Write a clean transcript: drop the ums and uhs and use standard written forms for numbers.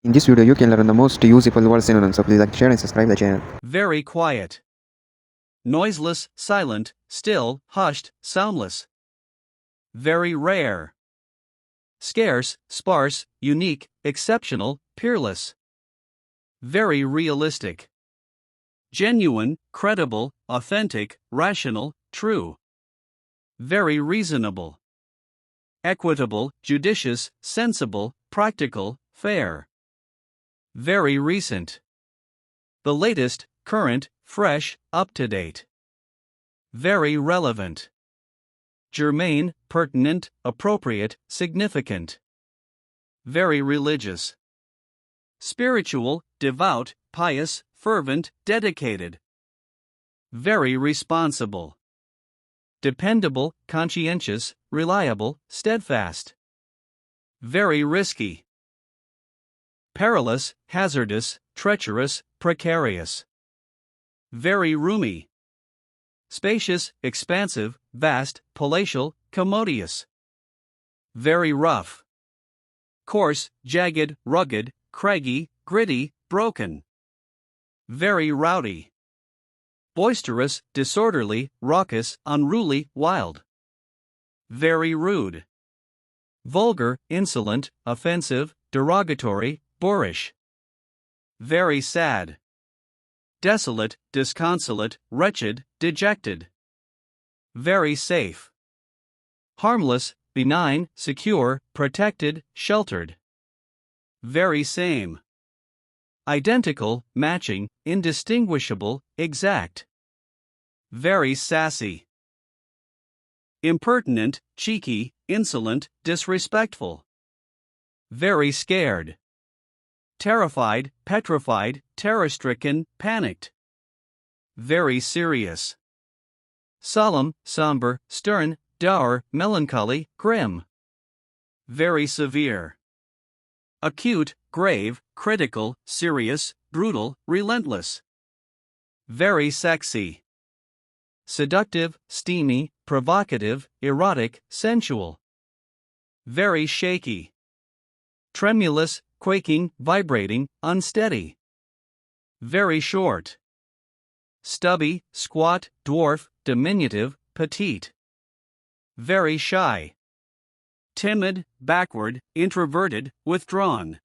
In this video, you can learn the most useful word synonyms, so please like, share, and subscribe the channel. Very quiet. Noiseless, silent, still, hushed, soundless. Very rare. Scarce, sparse, unique, exceptional, peerless. Very realistic. Genuine, credible, authentic, rational, true. Very reasonable. Equitable, judicious, sensible, practical, fair. Very recent. The latest, current, fresh, up-to-date. Very relevant. Germane, pertinent, appropriate, significant. Very religious. Spiritual, devout, pious, fervent, dedicated. Very responsible. Dependable, conscientious, reliable, steadfast. Very risky. Perilous, hazardous, treacherous, precarious. Very roomy. Spacious, expansive, vast, palatial, commodious. Very rough. Coarse, jagged, rugged, craggy, gritty, broken. Very rowdy. Boisterous, disorderly, raucous, unruly, wild. Very rude. Vulgar, insolent, offensive, derogatory, boorish. Very sad. Desolate, disconsolate, wretched, dejected. Very safe. Harmless, benign, secure, protected, sheltered. Very same. Identical, matching, indistinguishable, exact. Very sassy. Impertinent, cheeky, insolent, disrespectful. Very scared. Terrified, petrified, terror-stricken, panicked. Very serious. Solemn, somber, stern, dour, melancholy, grim. Very severe. Acute, grave, critical, serious, brutal, relentless. Very sexy. Seductive, steamy, provocative, erotic, sensual. Very shaky. Tremulous, quaking, vibrating, unsteady. Very short. Stubby, squat, dwarf, diminutive, petite. Very shy. Timid, backward, introverted, withdrawn.